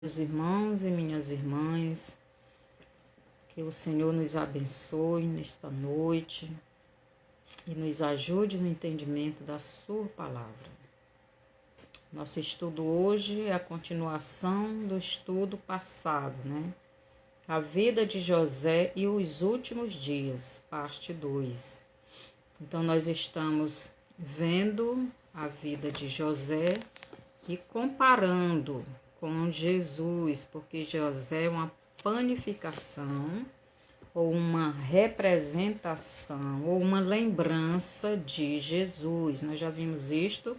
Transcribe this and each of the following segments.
Meus irmãos e minhas irmãs, que o Senhor nos abençoe nesta noite e nos ajude no entendimento da sua palavra. Nosso estudo hoje é a continuação do estudo passado, A vida de José e os últimos dias, parte 2. Então nós estamos vendo a vida de José e comparando com Jesus, porque José é uma panificação, ou uma representação, ou uma lembrança de Jesus. Nós já vimos isto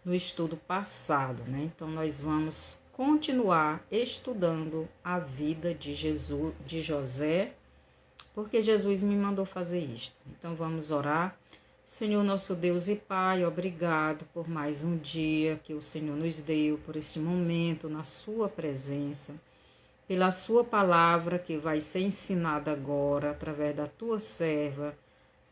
no estudo passado, Então nós vamos continuar estudando a vida de Jesus, de José, porque Jesus me mandou fazer isto. Então vamos orar. Senhor nosso Deus e Pai, obrigado por mais um dia que o Senhor nos deu, por este momento na sua presença, pela sua palavra que vai ser ensinada agora através da tua serva,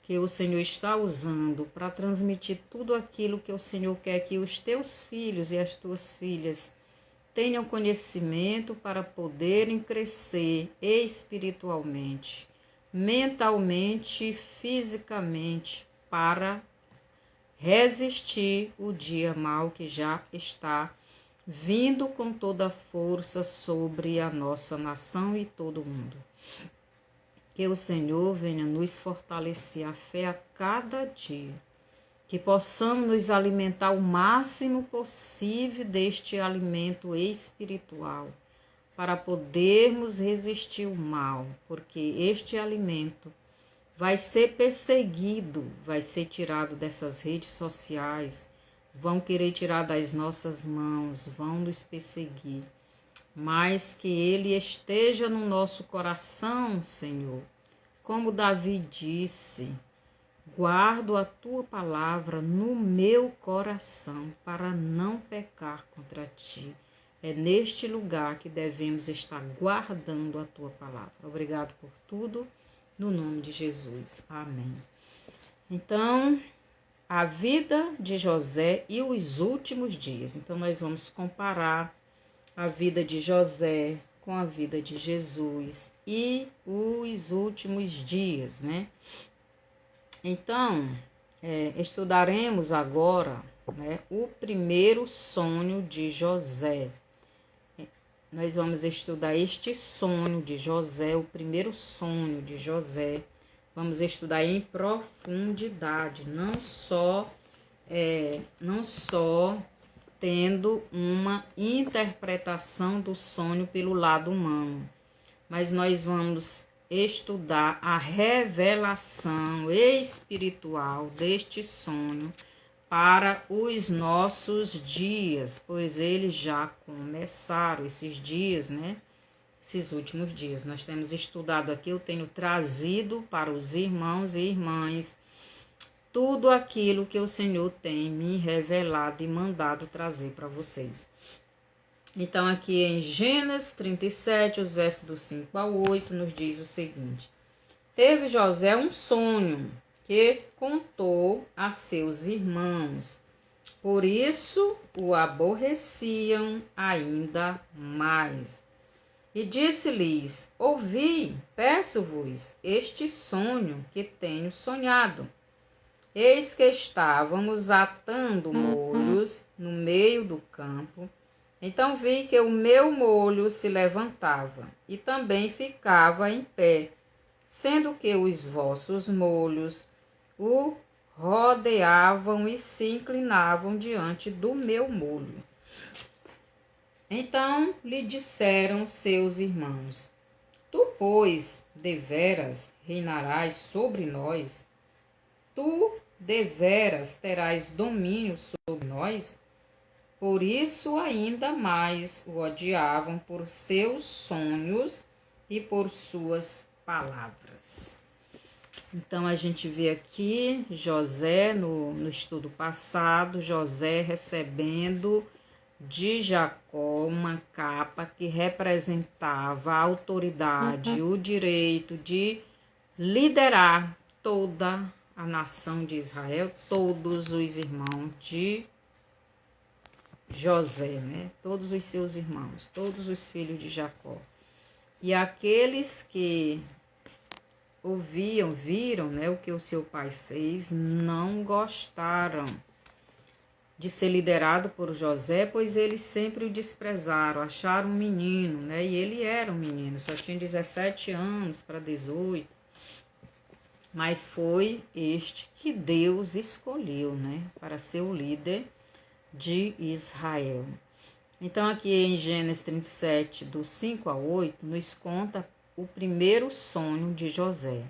que o Senhor está usando para transmitir tudo aquilo que o Senhor quer que os teus filhos e as tuas filhas tenham conhecimento para poderem crescer espiritualmente, mentalmente e fisicamente, para resistir o dia mau que já está vindo com toda a força sobre a nossa nação e todo o mundo. Que o Senhor venha nos fortalecer a fé a cada dia, que possamos nos alimentar o máximo possível deste alimento espiritual, para podermos resistir o mal, porque este alimento vai ser perseguido, vai ser tirado dessas redes sociais, vão querer tirar das nossas mãos, vão nos perseguir. Mas que ele esteja no nosso coração, Senhor. Como Davi disse, guardo a tua palavra no meu coração para não pecar contra ti. É neste lugar que devemos estar guardando a tua palavra. Obrigado por tudo. No nome de Jesus. Amém. Então, a vida de José e os últimos dias. Então, nós vamos comparar a vida de José com a vida de Jesus e os últimos dias, Então, estudaremos agora, o primeiro sonho de José. Nós vamos estudar este sonho de José, o primeiro sonho de José. Vamos estudar em profundidade, não só tendo uma interpretação do sonho pelo lado humano, mas nós vamos estudar a revelação espiritual deste sonho para os nossos dias, pois eles já começaram esses dias, Esses últimos dias. Nós temos estudado aqui, eu tenho trazido para os irmãos e irmãs tudo aquilo que o Senhor tem me revelado e mandado trazer para vocês. Então, aqui em Gênesis 37, os versos do 5 ao 8, nos diz o seguinte: Teve José um sonho que contou a seus irmãos, por isso o aborreciam ainda mais. E disse-lhes: Ouvi, peço-vos, este sonho que tenho sonhado. Eis que estávamos atando molhos no meio do campo. Então vi que o meu molho se levantava e também ficava em pé, sendo que os vossos molhos o rodeavam e se inclinavam diante do meu molho. Então lhe disseram seus irmãos: Tu, pois, deveras reinarás sobre nós? Tu deveras terás domínio sobre nós? Por isso ainda mais o odiavam por seus sonhos e por suas palavras. Então a gente vê aqui José, no estudo passado, José recebendo de Jacó uma capa que representava a autoridade, o direito de liderar toda a nação de Israel, todos os irmãos de José, né? Todos os seus irmãos, todos os filhos de Jacó. E aqueles que viram, né, o que o seu pai fez, não gostaram de ser liderado por José, pois eles sempre o desprezaram, acharam um menino, né? E ele era um menino, só tinha 17 anos para 18. Mas foi este que Deus escolheu, né, para ser o líder de Israel. Então, aqui em Gênesis 37, do 5 a 8, nos conta o primeiro sonho de José.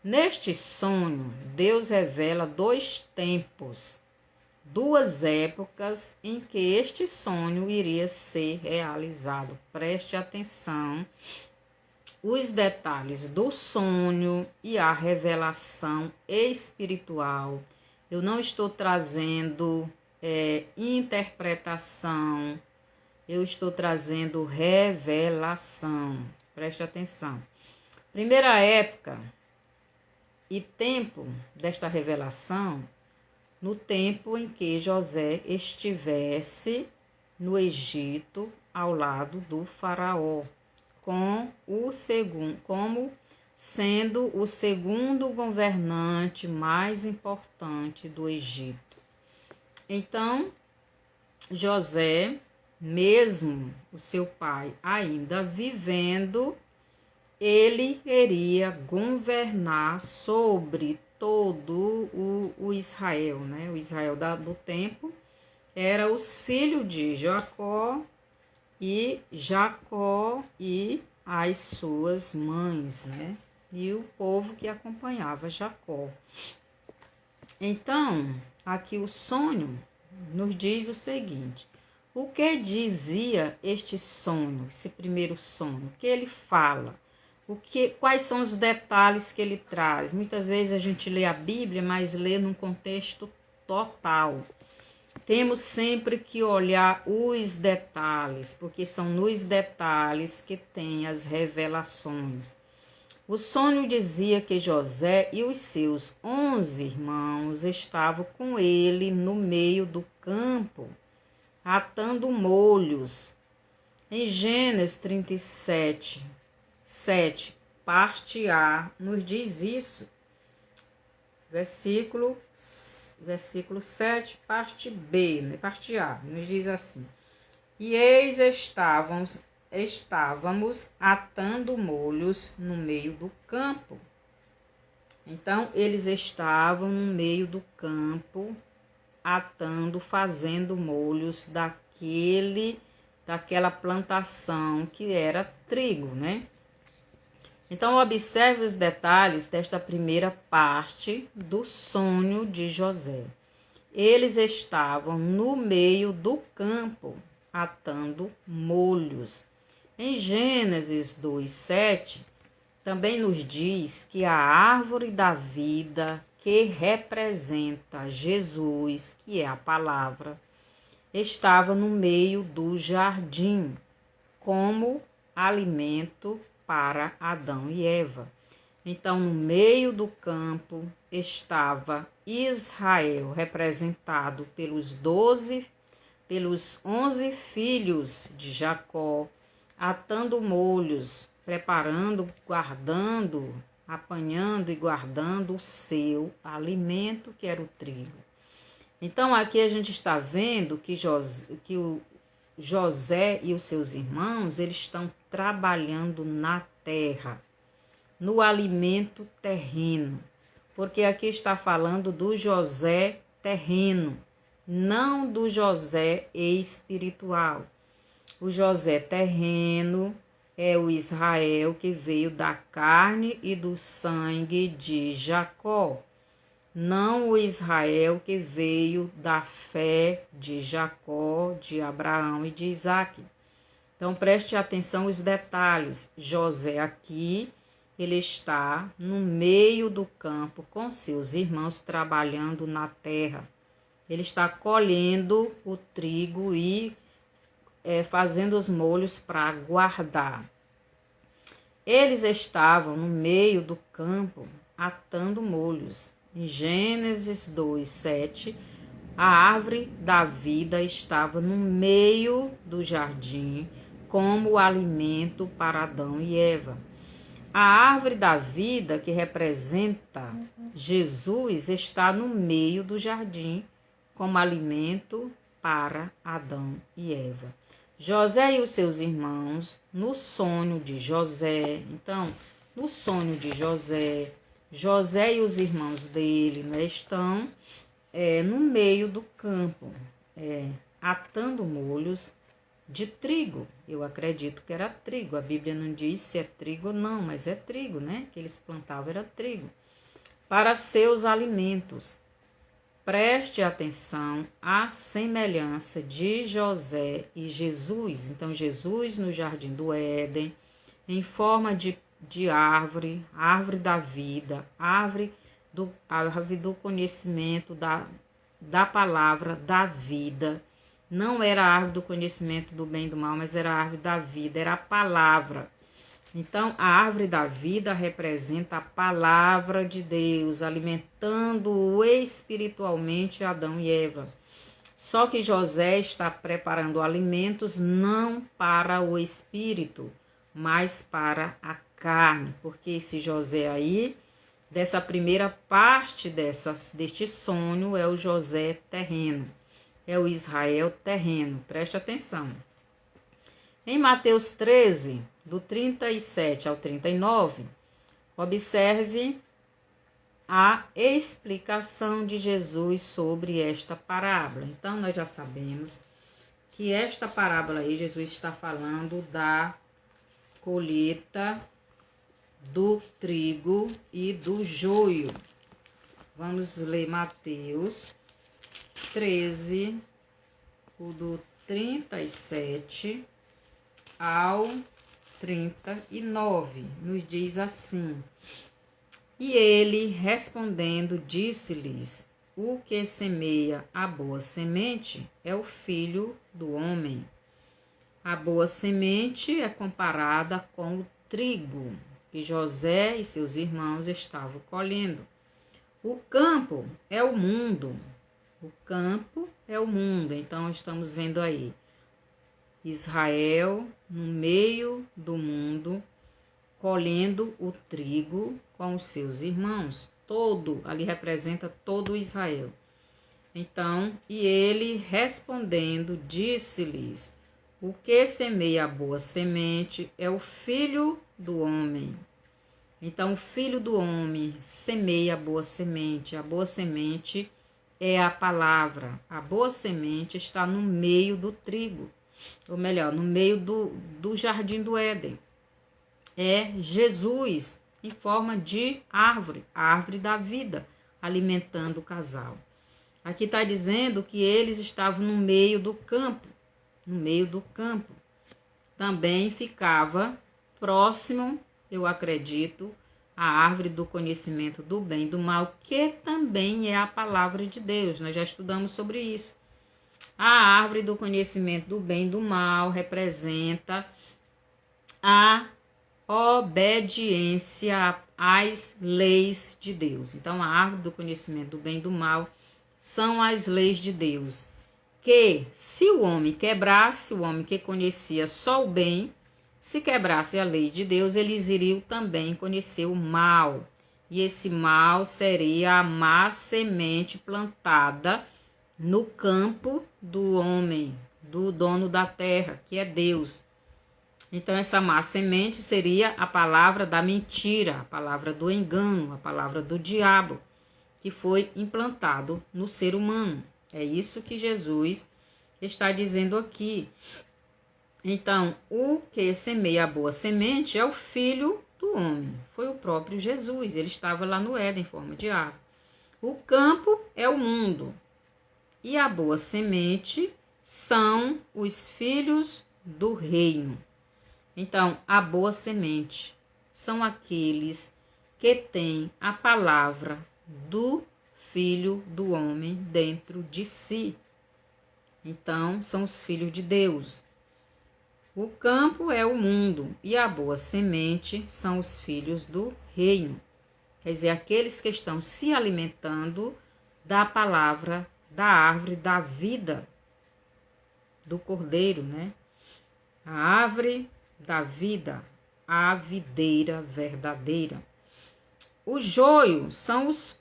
Neste sonho, Deus revela 2 tempos, 2 épocas em que este sonho iria ser realizado. Preste atenção, os detalhes do sonho e a revelação espiritual. Eu não estou trazendo interpretação, eu estou trazendo revelação. Preste atenção. Primeira época e tempo desta revelação, no tempo em que José estivesse no Egito ao lado do faraó, como sendo o segundo governante mais importante do Egito. Então, José, mesmo o seu pai ainda vivendo, ele iria governar sobre todo o Israel, né? O Israel do tempo era os filhos de Jacó e as suas mães, né? E o povo que acompanhava Jacó. Então, aqui o sonho nos diz o seguinte: o que dizia este sonho, esse primeiro sonho? O que ele fala? Quais são os detalhes que ele traz? Muitas vezes a gente lê a Bíblia, mas lê num contexto total. Temos sempre que olhar os detalhes, porque são nos detalhes que tem as revelações. O sonho dizia que José e os seus 11 irmãos estavam com ele no meio do campo, atando molhos. Em Gênesis 37, 7, parte A, nos diz isso. Versículo 7, parte B, né? Parte A, nos diz assim: e eis estávamos atando molhos no meio do campo. Então, eles estavam no meio do campo, fazendo molhos daquela plantação que era trigo, né? Então, observe os detalhes desta primeira parte do sonho de José. Eles estavam no meio do campo, atando molhos. Em Gênesis 2:7, também nos diz que a árvore da vida, que representa Jesus, que é a palavra, estava no meio do jardim, como alimento para Adão e Eva. Então, no meio do campo estava Israel, representado pelos 11 filhos de Jacó, atando molhos, preparando, apanhando e guardando o seu alimento, que era o trigo. Então, aqui a gente está vendo que José e os seus irmãos, eles estão trabalhando na terra, no alimento terreno, porque aqui está falando do José terreno, não do José espiritual. O José terreno é o Israel que veio da carne e do sangue de Jacó, não o Israel que veio da fé de Jacó, de Abraão e de Isaque. Então, preste atenção aos detalhes. José aqui, ele está no meio do campo com seus irmãos trabalhando na terra. Ele está colhendo o trigo e fazendo os molhos para guardar. Eles estavam no meio do campo atando molhos. Em Gênesis 2:7, A árvore da vida estava no meio do jardim, como alimento para Adão e Eva. A árvore da vida, que representa Jesus, está no meio do jardim, como alimento para Adão e Eva. José e os seus irmãos, no sonho de José, então, no sonho de José, José e os irmãos dele, né, estão no meio do campo, atando molhos de trigo. Eu acredito que era trigo. A Bíblia não diz se é trigo ou não, mas é trigo, né? Que eles plantavam era trigo. Para seus alimentos. Preste atenção à semelhança de José e Jesus. Então, Jesus no jardim do Éden, em forma de árvore, árvore da vida, árvore do conhecimento da palavra da vida. Não era a árvore do conhecimento do bem e do mal, mas era a árvore da vida, era a palavra. Então, a árvore da vida representa a palavra de Deus, alimentando espiritualmente Adão e Eva. Só que José está preparando alimentos não para o espírito, mas para a carne. Porque esse José aí, dessa primeira parte deste sonho, é o José terreno. É o Israel terreno. Preste atenção. Em Mateus 13, do 37 ao 39, observe a explicação de Jesus sobre esta parábola. Então, nós já sabemos que esta parábola aí, Jesus está falando da colheita do trigo e do joio. Vamos ler Mateus 13, do 37 ao 39, nos diz assim: E ele, respondendo, disse-lhes: O que semeia a boa semente é o filho do homem. A boa semente é comparada com o trigo que José e seus irmãos estavam colhendo. O campo é o mundo. O campo é o mundo. Então, estamos vendo aí Israel no meio do mundo, colhendo o trigo com os seus irmãos. Todo, ali representa todo Israel. Então, e ele respondendo, disse-lhes: O que semeia a boa semente é o filho do homem. Então, o filho do homem semeia a boa semente. A boa semente é a palavra. A boa semente está no meio do trigo. Ou melhor, no meio do jardim do Éden. É Jesus em forma de árvore, a árvore da vida, alimentando o casal. Aqui está dizendo que eles estavam no meio do campo. No meio do campo. Também ficava próximo, eu acredito, a árvore do conhecimento do bem e do mal, que também é a palavra de Deus. Nós já estudamos sobre isso. A árvore do conhecimento do bem e do mal representa a obediência às leis de Deus. Então, a árvore do conhecimento do bem e do mal são as leis de Deus. Que se o homem quebrasse, o homem que conhecia só o bem, se quebrasse a lei de Deus, eles iriam também conhecer o mal. E esse mal seria a má semente plantada no campo do homem, do dono da terra, que é Deus. Então, essa má semente seria a palavra da mentira, a palavra do engano, a palavra do diabo, que foi implantado no ser humano. É isso que Jesus está dizendo aqui. Então, o que semeia a boa semente é o filho do homem. Foi o próprio Jesus, ele estava lá no Éden em forma de árvore. O campo é o mundo. E a boa semente são os filhos do reino. Então, a boa semente são aqueles que têm a palavra do Filho do homem dentro de si. Então, são os filhos de Deus. O campo é o mundo e a boa semente são os filhos do reino. Quer dizer, aqueles que estão se alimentando da palavra da árvore da vida do Cordeiro, né? A árvore da vida, a videira verdadeira. O joio são os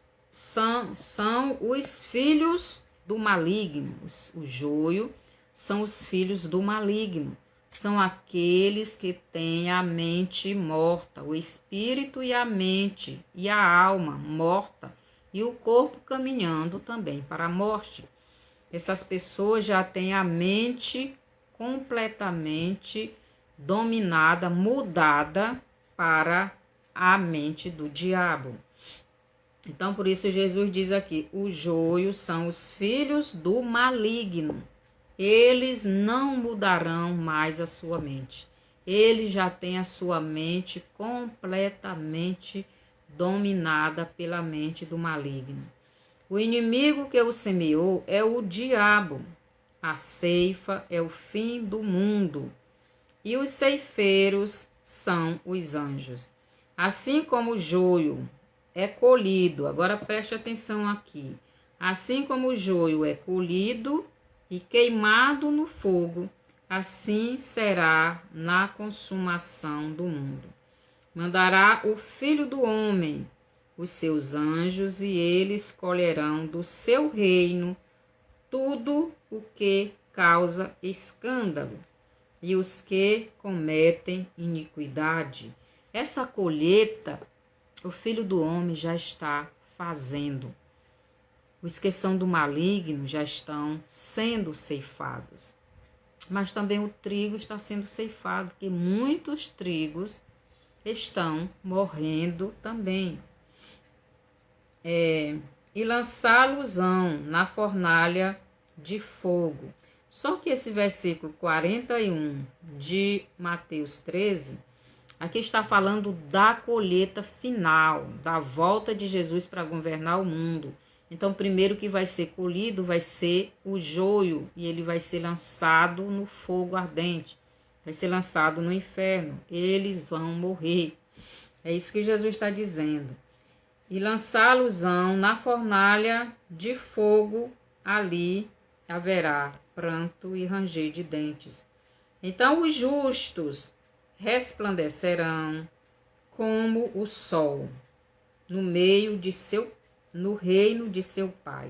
filhos do maligno. O joio são os filhos do maligno. São aqueles que têm a mente morta, o espírito e a mente e a alma morta, e o corpo caminhando também para a morte. Essas pessoas já têm a mente completamente dominada, mudada para a mente do diabo. Então, por isso Jesus diz aqui, o joio são os filhos do maligno. Eles não mudarão mais a sua mente. Ele já tem a sua mente completamente dominada pela mente do maligno. O inimigo que o semeou é o diabo. A ceifa é o fim do mundo. E os ceifeiros são os anjos. Assim como o joio é colhido, agora preste atenção aqui. Assim como o joio é colhido e queimado no fogo, assim será na consumação do mundo. Mandará o Filho do Homem, os seus anjos, e eles colherão do seu reino tudo o que causa escândalo e os que cometem iniquidade. Essa colheita, o Filho do Homem já está fazendo. Os que são do maligno já estão sendo ceifados. Mas também o trigo está sendo ceifado, porque muitos trigos estão morrendo também. E lançá-los-ão na fornalha de fogo. Só que esse versículo 41 de Mateus 13, aqui está falando da colheita final, da volta de Jesus para governar o mundo. Então, primeiro que vai ser colhido vai ser o joio, e ele vai ser lançado no fogo ardente, vai ser lançado no inferno, eles vão morrer. É isso que Jesus está dizendo. E lançá-los-ão na fornalha de fogo, ali haverá pranto e ranger de dentes. Então os justos resplandecerão como o sol no reino de seu Pai.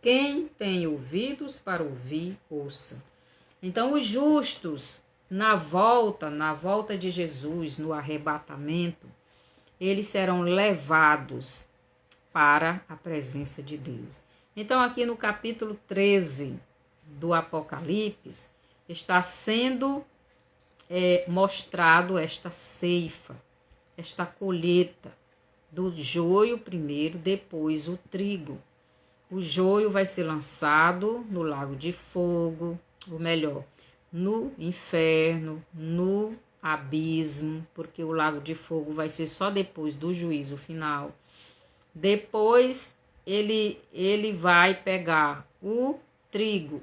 Quem tem ouvidos para ouvir, ouça. Então os justos, na volta de Jesus, no arrebatamento, eles serão levados para a presença de Deus. Então aqui no capítulo 13 do Apocalipse, está sendo mostrado esta ceifa, esta colheita do joio primeiro, depois o trigo. O joio vai ser lançado no lago de fogo, ou melhor, no inferno, no abismo, porque o lago de fogo vai ser só depois do juízo final. Depois ele vai pegar o trigo,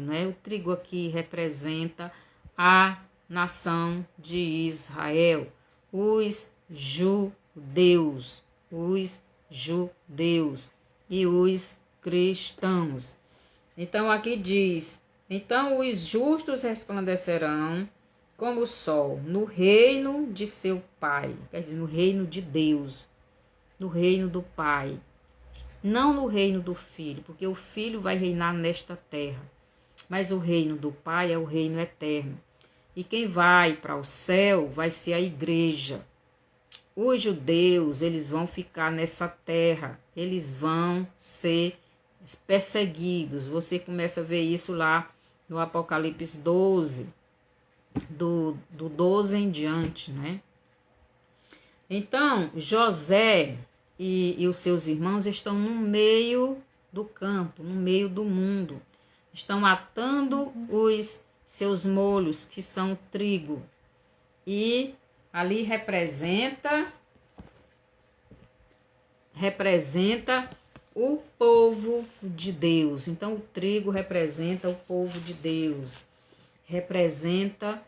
né? O trigo aqui representa a nação de Israel, os judeus e os cristãos. Então aqui diz, então os justos resplandecerão como o sol no reino de seu Pai, quer dizer, no reino de Deus, no reino do Pai, não no reino do Filho, porque o Filho vai reinar nesta terra, mas o reino do Pai é o reino eterno. E quem vai para o céu vai ser a igreja. Os judeus, eles vão ficar nessa terra, eles vão ser perseguidos. Você começa a ver isso lá no Apocalipse 12, do 12 em diante, né? Então, José e os seus irmãos estão no meio do campo, no meio do mundo. Estão atando os seus molhos, que são trigo. E ali representa o povo de Deus. Então, o trigo representa o povo de Deus. Representa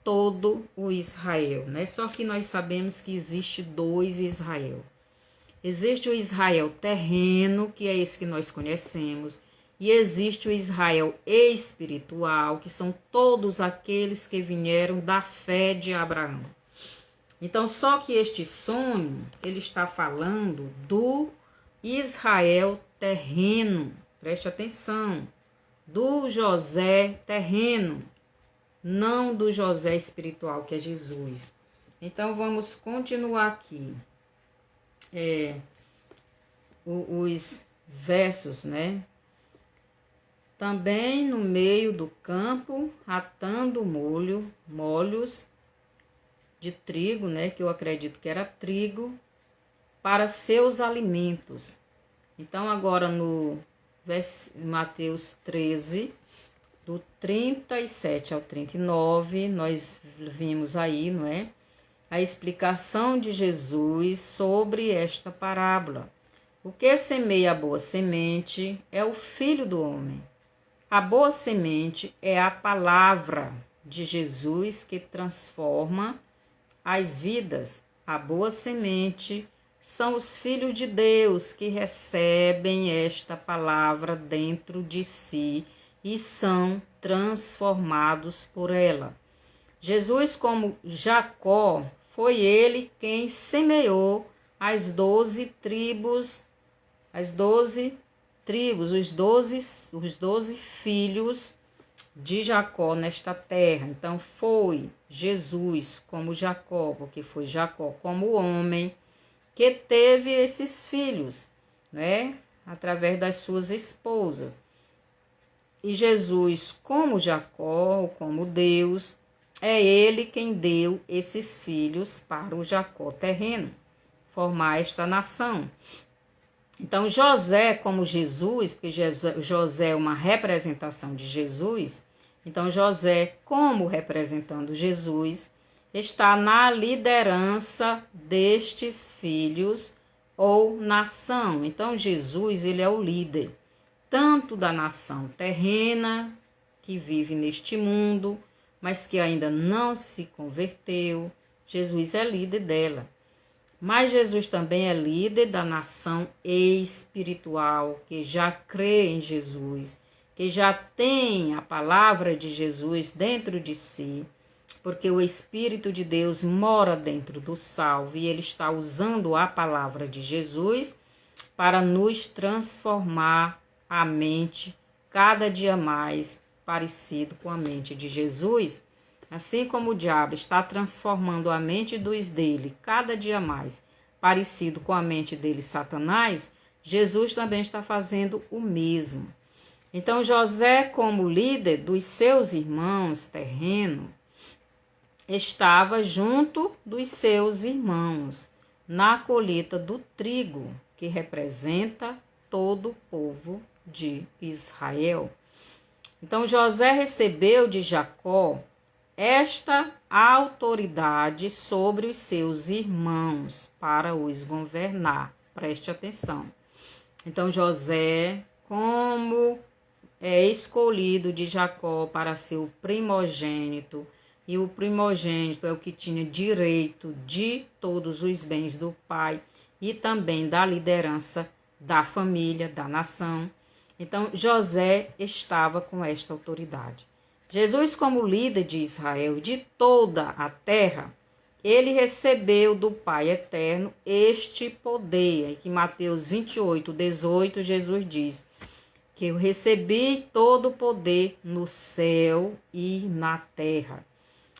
todo o Israel, né? Só que nós sabemos que existe dois Israel. Existe o Israel terreno, que é esse que nós conhecemos, e existe o Israel espiritual, que são todos aqueles que vieram da fé de Abraão. Então, só que este sonho, ele está falando do Israel terreno, preste atenção, do José terreno, não do José espiritual, que é Jesus. Então, vamos continuar aqui. Os versos, né? Também no meio do campo, atando molhos de trigo, né? Que eu acredito que era trigo, para seus alimentos. Então, agora no Mateus 13, do 37 ao 39, nós vimos aí, não é? A explicação de Jesus sobre esta parábola. O que semeia a boa semente é o Filho do Homem. A boa semente é a palavra de Jesus que transforma as vidas. A boa semente são os filhos de Deus que recebem esta palavra dentro de si e são transformados por ela. Jesus, como Jacó, foi ele quem semeou as 12 tribos, os 12 filhos de Jacó nesta terra. Então foi Jesus como Jacó, porque foi Jacó como homem que teve esses filhos, né? Através das suas esposas. E Jesus, como Jacó, como Deus, é ele quem deu esses filhos para o Jacó terreno, formar esta nação. Então, José, como Jesus, porque José é uma representação de Jesus, então José, como representando Jesus, está na liderança destes filhos ou nação. Então, Jesus, ele é o líder, tanto da nação terrena, que vive neste mundo, mas que ainda não se converteu. Jesus é líder dela. Mas Jesus também é líder da nação espiritual, que já crê em Jesus, que já tem a palavra de Jesus dentro de si, porque o Espírito de Deus mora dentro do salvo e ele está usando a palavra de Jesus para nos transformar a mente cada dia mais parecido com a mente de Jesus. Assim como o diabo está transformando a mente dos dele cada dia mais parecido com a mente dele, Satanás, Jesus também está fazendo o mesmo. Então, José, como líder dos seus irmãos terrenos, estava junto dos seus irmãos na colheita do trigo, que representa todo o povo de Israel. Então, José recebeu de Jacó esta autoridade sobre os seus irmãos para os governar. Preste atenção. Então, José, como é escolhido de Jacó para ser o primogênito, e o primogênito é o que tinha direito de todos os bens do pai e também da liderança da família, da nação. Então, José estava com esta autoridade. Jesus, como líder de Israel e de toda a terra, ele recebeu do Pai eterno este poder. Que em Mateus 28, 18, Jesus diz que eu recebi todo o poder no céu e na terra.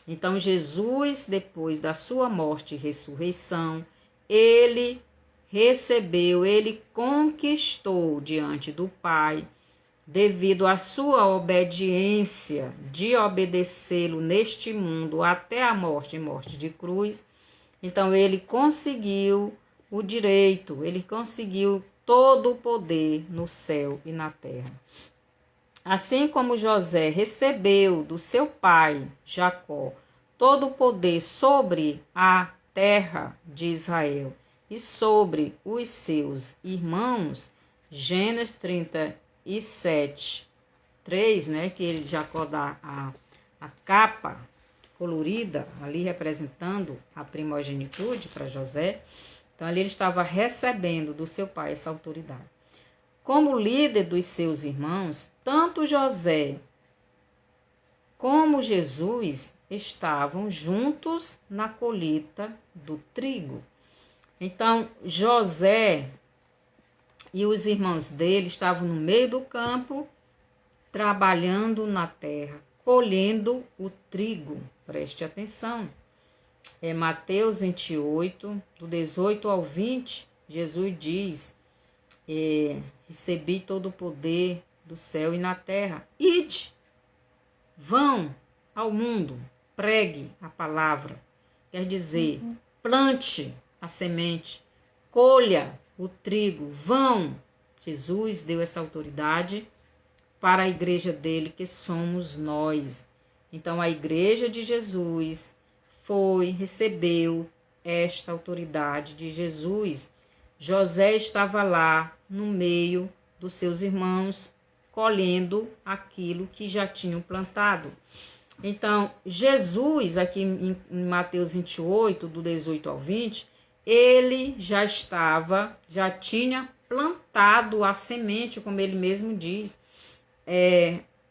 Então, Jesus, depois da sua morte e ressurreição, ele recebeu, ele conquistou diante do Pai, devido à sua obediência de obedecê-lo neste mundo até a morte e morte de cruz. Então, ele conseguiu o direito, ele conseguiu todo o poder no céu e na terra. Assim como José recebeu do seu pai, Jacó, todo o poder sobre a terra de Israel e sobre os seus irmãos, Gênesis 37, 3, né, que ele Jacó dá a capa colorida, ali representando a primogenitude para José. Então, ali ele estava recebendo do seu pai essa autoridade. Como líder dos seus irmãos, tanto José como Jesus estavam juntos na colheita do trigo. Então, José e os irmãos dele estavam no meio do campo, trabalhando na terra, colhendo o trigo. Preste atenção. É Mateus 28, do 18 ao 20, Jesus diz: recebi todo o poder do céu e na terra. Ide, vão ao mundo, pregue a palavra. Quer dizer, plante a semente, colha o trigo, vão. Jesus deu essa autoridade para a igreja dele, que somos nós. Então, a igreja de Jesus recebeu esta autoridade de Jesus. José estava lá no meio dos seus irmãos, colhendo aquilo que já tinham plantado. Então, Jesus, aqui em Mateus 28, do 18 ao 20, ele já tinha plantado a semente, como ele mesmo diz.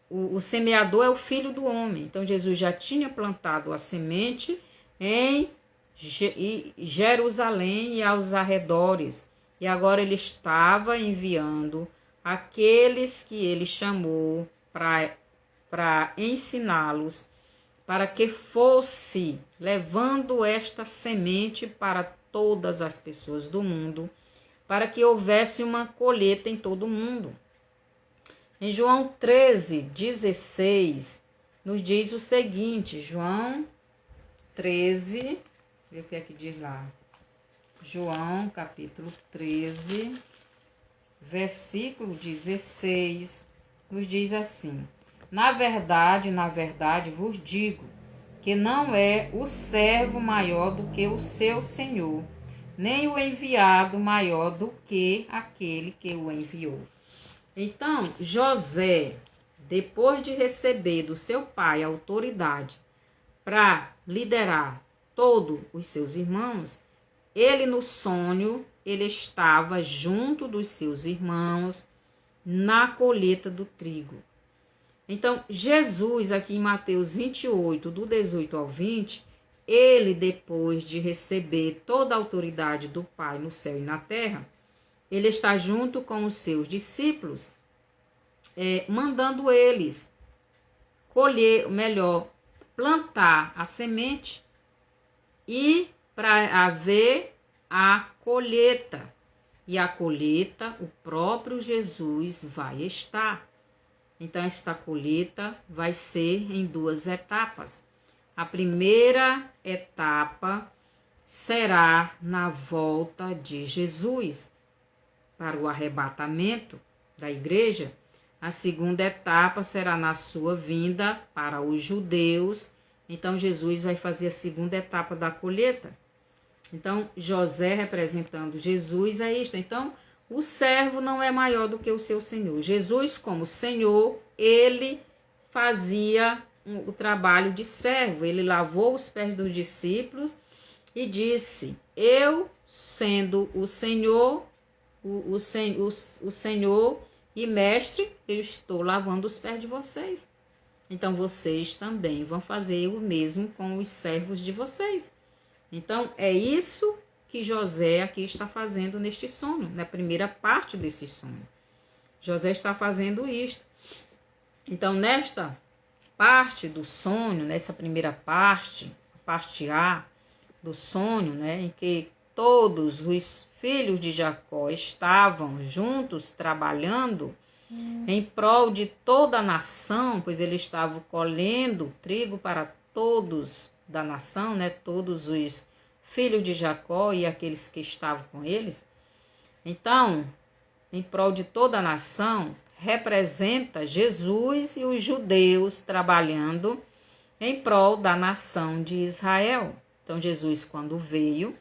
O semeador é o filho do homem. Então, Jesus já tinha plantado a semente em Jerusalém e aos arredores. E agora ele estava enviando aqueles que ele chamou para ensiná-los, para que fosse levando esta semente para todas as pessoas do mundo, para que houvesse uma colheita em todo o mundo. Em João 13:16, nos diz o seguinte, João 13, ver o que é que diz lá. João, capítulo 13, versículo 16, nos diz assim: na verdade vos digo, que não é o servo maior do que o seu senhor, nem o enviado maior do que aquele que o enviou. Então, José, depois de receber do seu pai a autoridade para liderar todos os seus irmãos, ele no sonho, ele estava junto dos seus irmãos na colheita do trigo. Então, Jesus, aqui em Mateus 28, do 18 ao 20, ele, depois de receber toda a autoridade do Pai no céu e na terra, ele está junto com os seus discípulos, mandando eles plantar a semente e para haver a colheita. E a colheita, o próprio Jesus vai estar. Então, esta colheita vai ser em 2 etapas. A primeira etapa será na volta de Jesus para o arrebatamento da igreja. A segunda etapa será na sua vinda para os judeus. Então, Jesus vai fazer a segunda etapa da colheita. Então, José representando Jesus é isto. Então, o servo não é maior do que o seu senhor. Jesus, como senhor, ele fazia o trabalho de servo. Ele lavou os pés dos discípulos e disse: eu, sendo o Senhor, o Senhor e mestre, eu estou lavando os pés de vocês. Então, vocês também vão fazer o mesmo com os servos de vocês. Então, é isso que José aqui está fazendo neste sonho, na primeira parte desse sonho. José está fazendo isto. Então, nesta parte do sonho, nessa primeira parte, a parte A do sonho, né, em que todos os filhos de Jacó estavam juntos trabalhando em prol de toda a nação, pois eles estavam colhendo trigo para todos da nação, né, todos os filhos de Jacó e aqueles que estavam com eles. Então, em prol de toda a nação, representa Jesus e os judeus trabalhando em prol da nação de Israel. Então, Jesus, quando veio,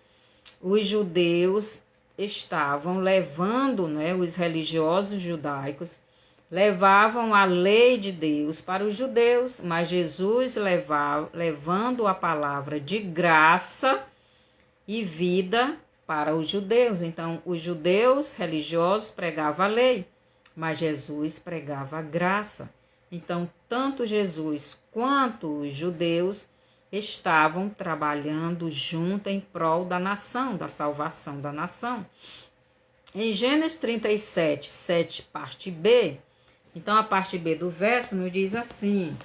os judeus estavam levando, né, os religiosos judaicos, levavam a lei de Deus para os judeus, mas Jesus levando a palavra de graça e vida para os judeus. Então, os judeus religiosos pregavam a lei, mas Jesus pregava a graça. Então, tanto Jesus quanto os judeus estavam trabalhando junto em prol da nação, da salvação da nação. Em Gênesis 37, 7, parte B, então a parte B do verso nos diz assim,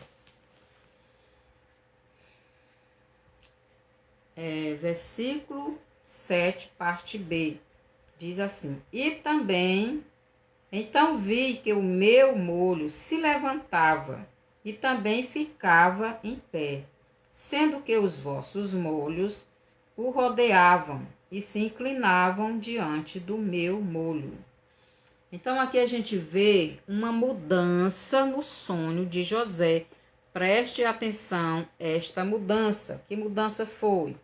versículo 7, parte B, diz assim: E também, então vi que o meu molho se levantava e também ficava em pé, sendo que os vossos molhos o rodeavam e se inclinavam diante do meu molho. Então aqui a gente vê uma mudança no sonho de José. Preste atenção a esta mudança. Que mudança foi?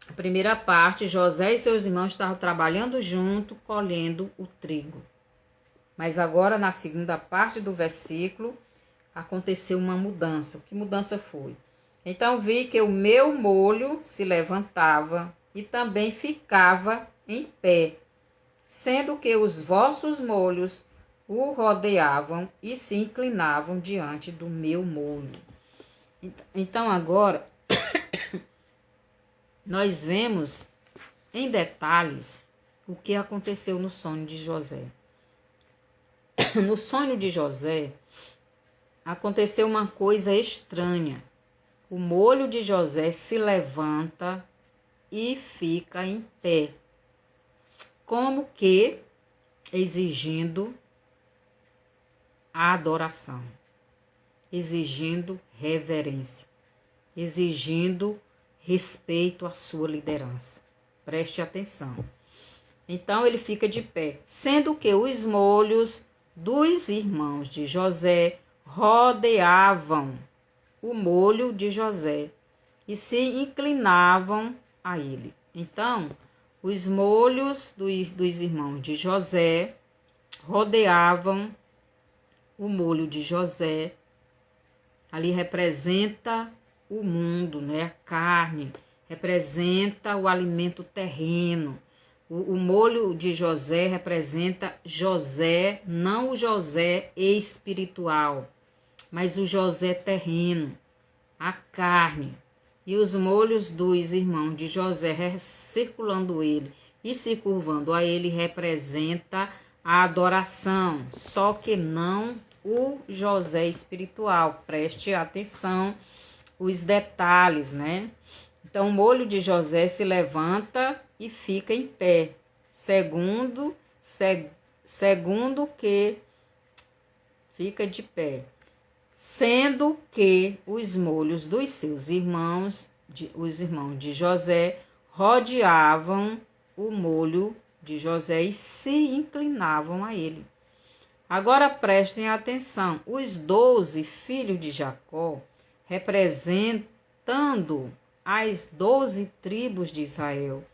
A primeira parte, José e seus irmãos estavam trabalhando junto, colhendo o trigo. Mas agora, na segunda parte do versículo, aconteceu uma mudança. Que mudança foi? Então vi que o meu molho se levantava e também ficava em pé, sendo que os vossos molhos o rodeavam e se inclinavam diante do meu molho. Então agora nós vemos em detalhes o que aconteceu no sonho de José. No sonho de José aconteceu uma coisa estranha. O molho de José se levanta e fica em pé, como que exigindo a adoração, exigindo reverência, exigindo respeito à sua liderança. Preste atenção. Então ele fica de pé, sendo que os molhos dos irmãos de José rodeavam o molho de José e se inclinavam a ele. Então, os molhos dos irmãos de José rodeavam o molho de José. Ali representa o mundo, né? A carne, representa o alimento terreno. O molho de José representa José, não o José espiritual, mas o José terreno, a carne. E os molhos dos irmãos de José, circulando ele e se curvando a ele, representa a adoração, só que não o José espiritual. Preste atenção os detalhes, né? Então, o molho de José se levanta e fica em pé, segundo que fica de pé, sendo que os molhos dos seus irmãos, os irmãos de José, rodeavam o molho de José e se inclinavam a ele. Agora prestem atenção, os 12 filhos de Jacó, representando as 12 tribos de Israel,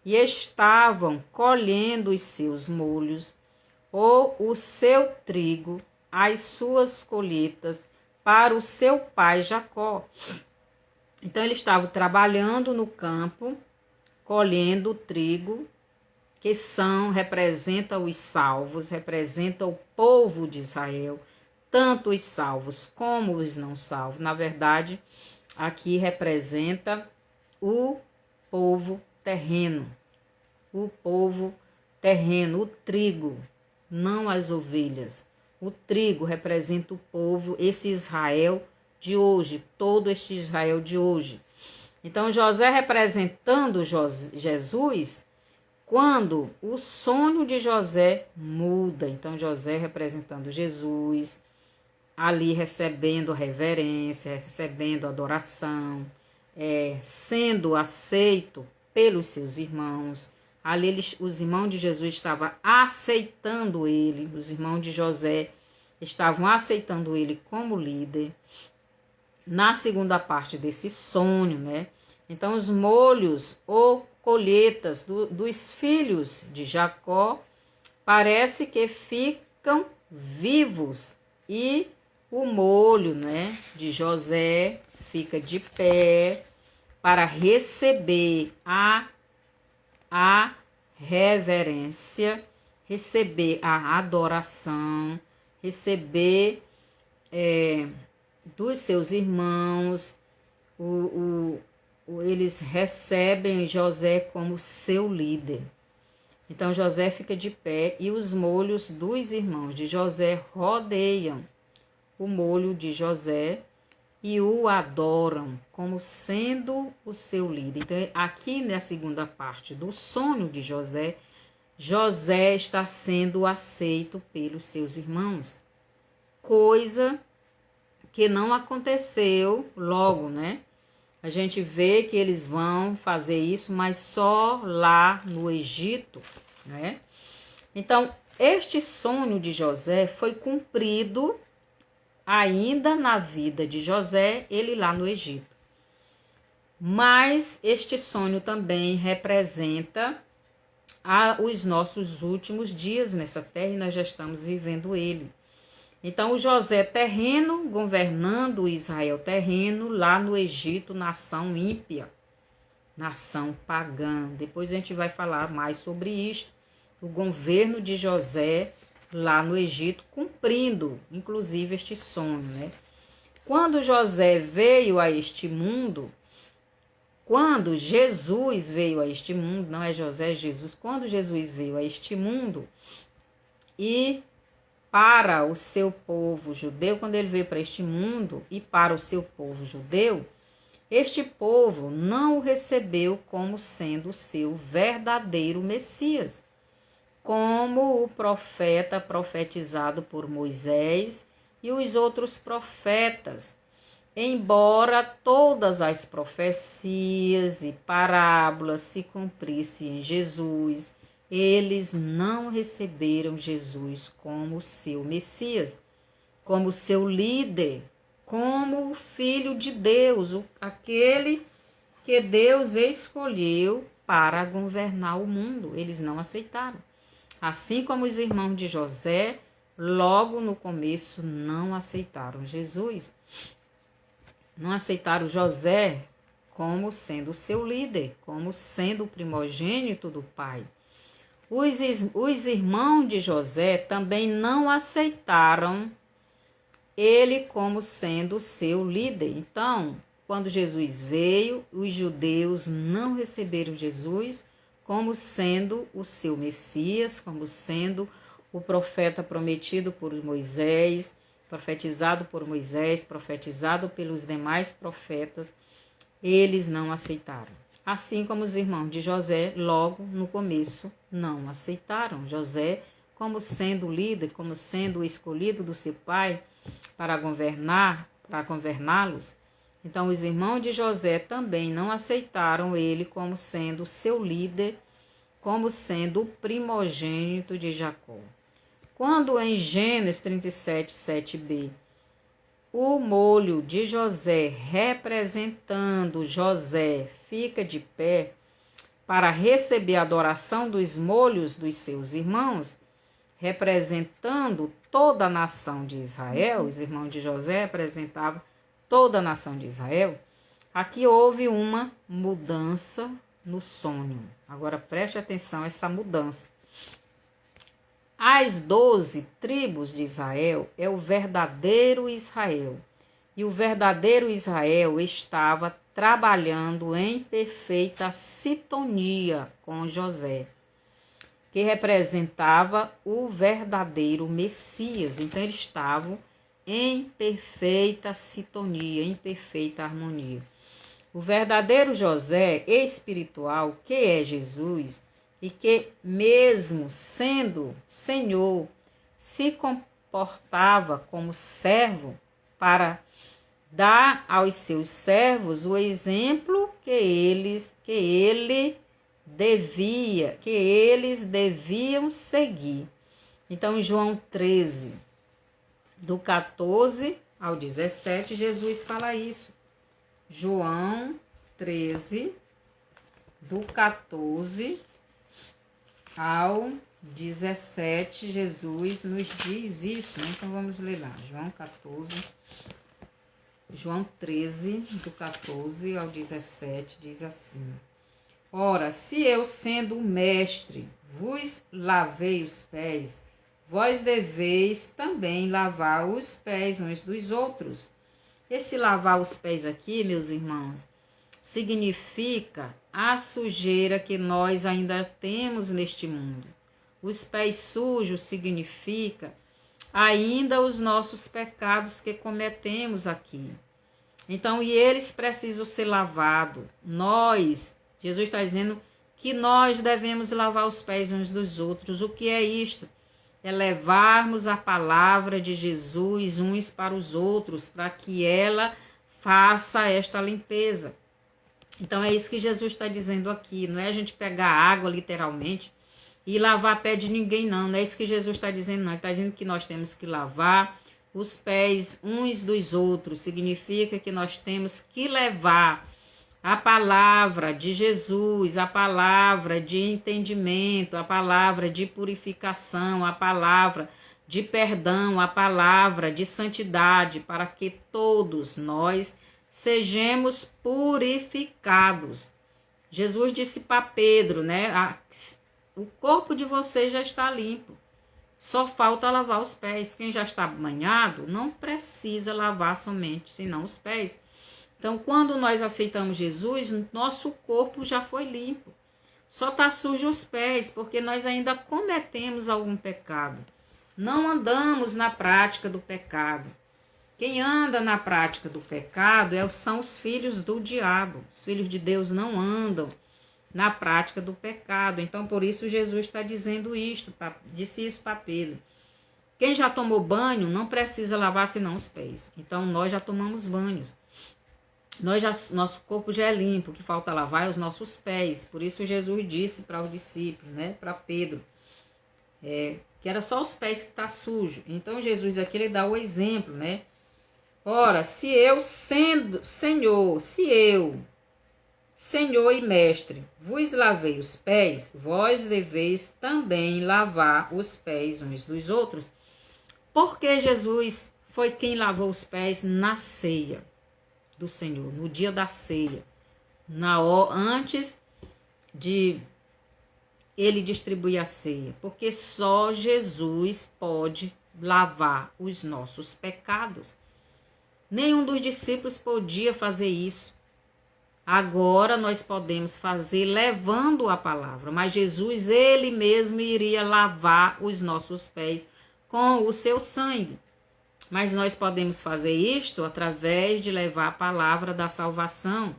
e estavam colhendo os seus molhos, ou o seu trigo, as suas colheitas, para o seu pai Jacó. Então, ele estava trabalhando no campo, colhendo o trigo, que representa os salvos, representa o povo de Israel, tanto os salvos como os não salvos. Na verdade, aqui representa o povo terreno, o trigo, não as ovelhas. O trigo representa o povo, esse Israel de hoje, todo este Israel de hoje. Então, José representando Jesus, quando o sonho de José muda. Então, José representando Jesus, ali recebendo reverência, recebendo adoração, sendo aceito pelos seus irmãos. Ali os irmãos de Jesus estavam aceitando ele, os irmãos de José estavam aceitando ele como líder. Na segunda parte desse sonho, né? Então, os molhos ou colheitas dos filhos de Jacó parece que ficam vivos e o molho, né, de José fica de pé para receber a a reverência, receber a adoração, receber dos seus irmãos. Eles recebem José como seu líder. Então José fica de pé e os molhos dos irmãos de José rodeiam o molho de José e o adoram como sendo o seu líder. Então, aqui na segunda parte do sonho de José, José está sendo aceito pelos seus irmãos. Coisa que não aconteceu logo, né? A gente vê que eles vão fazer isso, mas só lá no Egito, né? Então, este sonho de José foi cumprido ainda na vida de José, ele lá no Egito. Mas este sonho também representa os nossos últimos dias nessa terra e nós já estamos vivendo ele. Então, o José terreno, governando o Israel terreno, lá no Egito, nação ímpia, nação pagã. Depois a gente vai falar mais sobre isto. O governo de José lá no Egito, cumprindo, inclusive, este sonho, né? Quando José veio a este mundo, quando Jesus veio a este mundo, não é José, é Jesus, quando Jesus veio a este mundo e para o seu povo judeu, quando ele veio para este mundo e para o seu povo judeu, este povo não o recebeu como sendo o seu verdadeiro Messias, como o profeta profetizado por Moisés e os outros profetas. Embora todas as profecias e parábolas se cumprissem em Jesus, eles não receberam Jesus como seu Messias, como seu líder, como o Filho de Deus, aquele que Deus escolheu para governar o mundo. Eles não aceitaram. Assim como os irmãos de José, logo no começo não aceitaram Jesus. Não aceitaram José como sendo o seu líder, como sendo o primogênito do pai. Os irmãos de José também não aceitaram ele como sendo seu líder. Então, quando Jesus veio, os judeus não receberam Jesus como sendo o seu Messias, como sendo o profeta prometido por Moisés, profetizado por Moisés, profetizado pelos demais profetas. Eles não aceitaram. Assim como os irmãos de José, logo no começo, não aceitaram José como sendo o líder, como sendo o escolhido do seu pai para governá-los. Então, os irmãos de José também não aceitaram ele como sendo seu líder, como sendo o primogênito de Jacó. Quando em Gênesis 37, 7b, o molho de José, representando José, fica de pé para receber a adoração dos molhos dos seus irmãos, representando toda a nação de Israel, os irmãos de José representavam toda a nação de Israel, aqui houve uma mudança no sonho. Agora preste atenção a essa mudança. As 12 tribos de Israel é o verdadeiro Israel. E o verdadeiro Israel estava trabalhando em perfeita sintonia com José, que representava o verdadeiro Messias. Então, eles estavam em perfeita sintonia, em perfeita harmonia. O verdadeiro José espiritual, que é Jesus, e que, mesmo sendo Senhor, se comportava como servo para dar aos seus servos o exemplo que eles deviam seguir. Então, em João 13, do 14 ao 17, Jesus fala isso. João 13, do 14 ao 17, Jesus nos diz isso, né? Então vamos ler lá, João 13, do 14 ao 17, diz assim: Ora, se eu, sendo mestre, vos lavei os pés, vós deveis também lavar os pés uns dos outros. Esse lavar os pés aqui, meus irmãos, significa a sujeira que nós ainda temos neste mundo. Os pés sujos significa ainda os nossos pecados que cometemos aqui. Então, e eles precisam ser lavados. Jesus está dizendo que nós devemos lavar os pés uns dos outros. O que é isto? É levarmos a palavra de Jesus uns para os outros, para que ela faça esta limpeza. Então é isso que Jesus está dizendo aqui, não é a gente pegar água literalmente e lavar pé de ninguém, não é isso que Jesus está dizendo, não. Ele está dizendo que nós temos que lavar os pés uns dos outros, significa que nós temos que levar a palavra de Jesus, a palavra de entendimento, a palavra de purificação, a palavra de perdão, a palavra de santidade, para que todos nós sejamos purificados. Jesus disse para Pedro, né? O corpo de vocês já está limpo, só falta lavar os pés. Quem já está banhado não precisa lavar somente, senão os pés. Então, quando nós aceitamos Jesus, nosso corpo já foi limpo. Só está sujo os pés, porque nós ainda cometemos algum pecado. Não andamos na prática do pecado. Quem anda na prática do pecado são os filhos do diabo. Os filhos de Deus não andam na prática do pecado. Então, por isso, Jesus está dizendo isto, disse isso para Pedro. Quem já tomou banho não precisa lavar senão os pés. Então, nós já tomamos banhos. Nosso corpo já é limpo, o que falta lavar é os nossos pés. Por isso Jesus disse para os discípulos, né, para Pedro, que era só os pés que está sujo. Então Jesus aqui ele dá o exemplo, né? Ora, se eu sendo Senhor, Senhor e Mestre, vos lavei os pés, vós deveis também lavar os pés uns dos outros. Porque Jesus foi quem lavou os pés na ceia do Senhor, no dia da ceia, antes de ele distribuir a ceia, porque só Jesus pode lavar os nossos pecados. Nenhum dos discípulos podia fazer isso. Agora nós podemos fazer levando a palavra, mas Jesus, ele mesmo iria lavar os nossos pés com o seu sangue. Mas nós podemos fazer isto através de levar a palavra da salvação,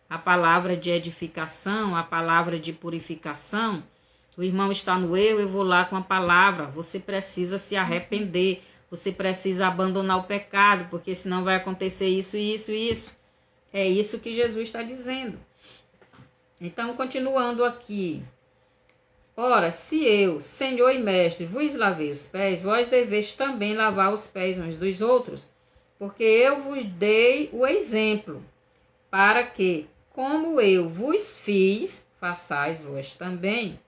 a palavra de edificação, a palavra de purificação. O irmão está no erro, eu vou lá com a palavra. Você precisa se arrepender, você precisa abandonar o pecado, porque senão vai acontecer isso, isso e isso. É isso que Jesus está dizendo. Então, continuando aqui. Ora, se eu, Senhor e Mestre, vos lavei os pés, vós deveis também lavar os pés uns dos outros, porque eu vos dei o exemplo, para que, como eu vos fiz, façais vós também.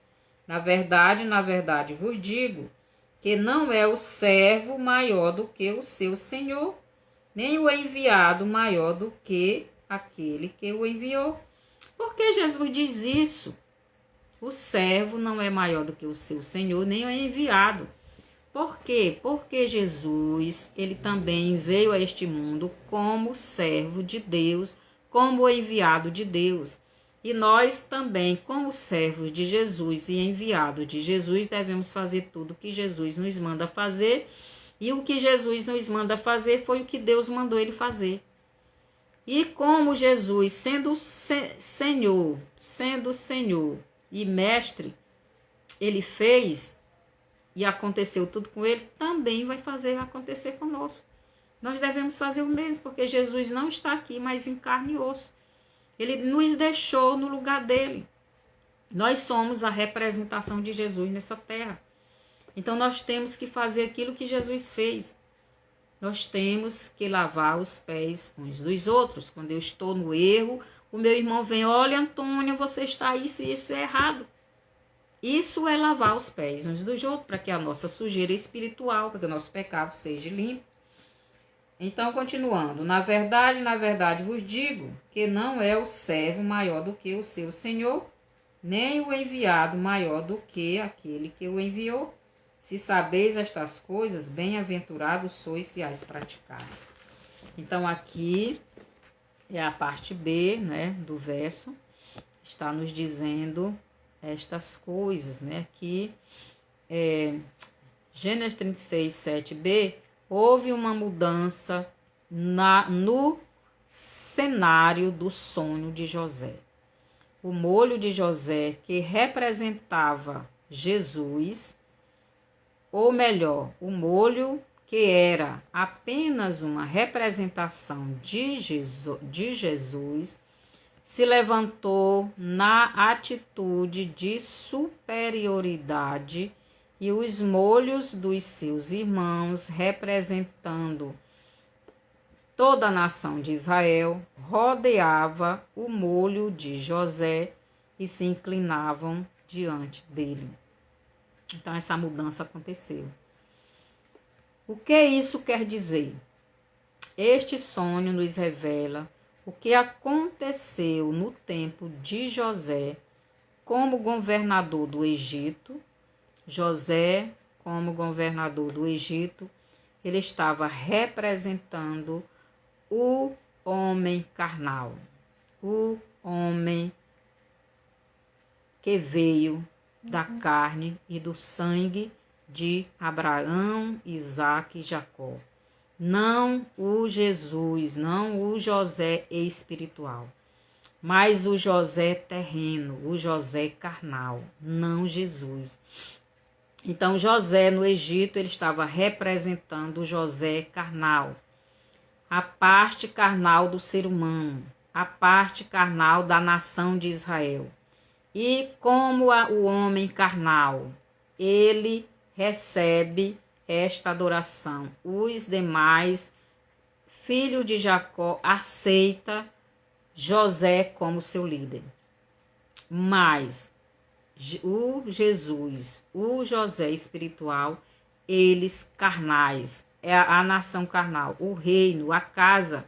Na verdade vos digo, que não é o servo maior do que o seu senhor, nem o enviado maior do que aquele que o enviou. Por que Jesus diz isso? O servo não é maior do que o seu senhor, nem o enviado. Por quê? Porque Jesus, ele também veio a este mundo como servo de Deus, como enviado de Deus. E nós também, como servos de Jesus e enviados de Jesus, devemos fazer tudo o que Jesus nos manda fazer. E o que Jesus nos manda fazer foi o que Deus mandou ele fazer. E como Jesus, sendo Senhor e Mestre, ele fez e aconteceu tudo com ele, também vai fazer acontecer conosco. Nós devemos fazer o mesmo, porque Jesus não está aqui, mas em carne e osso. Ele nos deixou no lugar dele. Nós somos a representação de Jesus nessa terra. Então nós temos que fazer aquilo que Jesus fez. Nós temos que lavar os pés uns dos outros. Quando eu estou no erro, o meu irmão vem, olha, Antônia, você está isso e isso é errado. Isso é lavar os pés uns dos outros, para que a nossa sujeira espiritual, para que o nosso pecado seja limpo. Então, continuando, na verdade vos digo que não é o servo maior do que o seu senhor, nem o enviado maior do que aquele que o enviou. Se sabeis estas coisas, bem-aventurados sois se as praticais. Então, aqui é a parte B, né, do verso, está nos dizendo estas coisas, né, que Gênesis 36, 7b, houve uma mudança no cenário do sonho de José. O molho de José, que representava Jesus, ou melhor, o molho que era apenas uma representação de Jesus, se levantou na atitude de superioridade e os molhos dos seus irmãos, representando toda a nação de Israel, rodeava o molho de José e se inclinavam diante dele. Então, essa mudança aconteceu. O que isso quer dizer? Este sonho nos revela o que aconteceu no tempo de José como governador do Egito. José, como governador do Egito, ele estava representando o homem carnal, o homem que veio da carne e do sangue de Abraão, Isaque e Jacó. Não o Jesus, não o José espiritual, mas o José terreno, o José carnal, não Jesus. Então, José no Egito, ele estava representando o José carnal, a parte carnal do ser humano, a parte carnal da nação de Israel. E como o homem carnal, ele recebe esta adoração. Os demais filhos de Jacó aceitam José como seu líder. Mas o Jesus, o José espiritual, eles carnais, é a nação carnal, o reino, a casa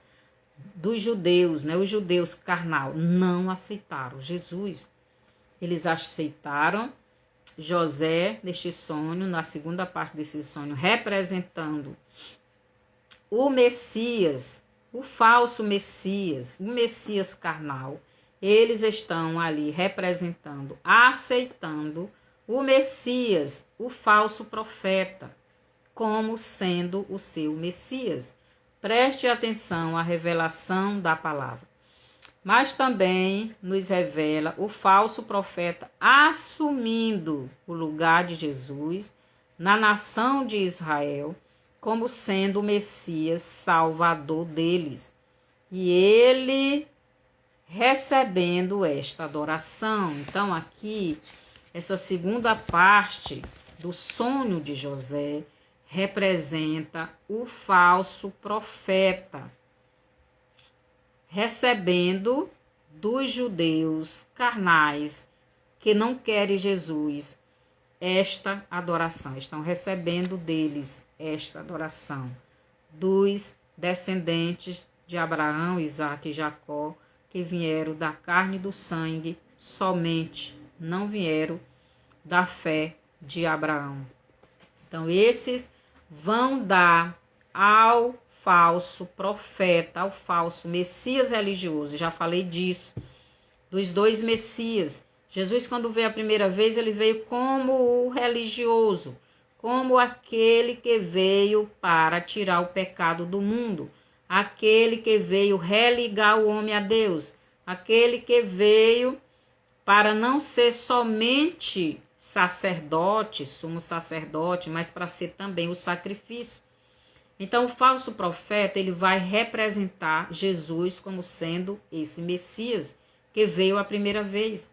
dos judeus, né? Os judeus carnal não aceitaram Jesus. Eles aceitaram José neste sonho, na segunda parte desse sonho, representando o Messias, o falso Messias, o Messias carnal. Eles estão ali representando, aceitando o Messias, o falso profeta, como sendo o seu Messias. Preste atenção à revelação da palavra. Mas também nos revela o falso profeta assumindo o lugar de Jesus na nação de Israel como sendo o Messias salvador deles. E ele recebendo esta adoração. Então aqui, essa segunda parte do sonho de José representa o falso profeta, recebendo dos judeus carnais que não querem Jesus esta adoração. Estão recebendo deles esta adoração. Dos descendentes de Abraão, Isaque e Jacó, que vieram da carne e do sangue somente, não vieram da fé de Abraão. Então, esses vão dar ao falso profeta, ao falso Messias religioso. Já falei disso, dos dois Messias. Jesus, quando veio a primeira vez, ele veio como o religioso, como aquele que veio para tirar o pecado do mundo, aquele que veio religar o homem a Deus, aquele que veio para não ser somente sacerdote, sumo sacerdote, mas para ser também o sacrifício. Então, o falso profeta, ele vai representar Jesus como sendo esse Messias que veio a primeira vez.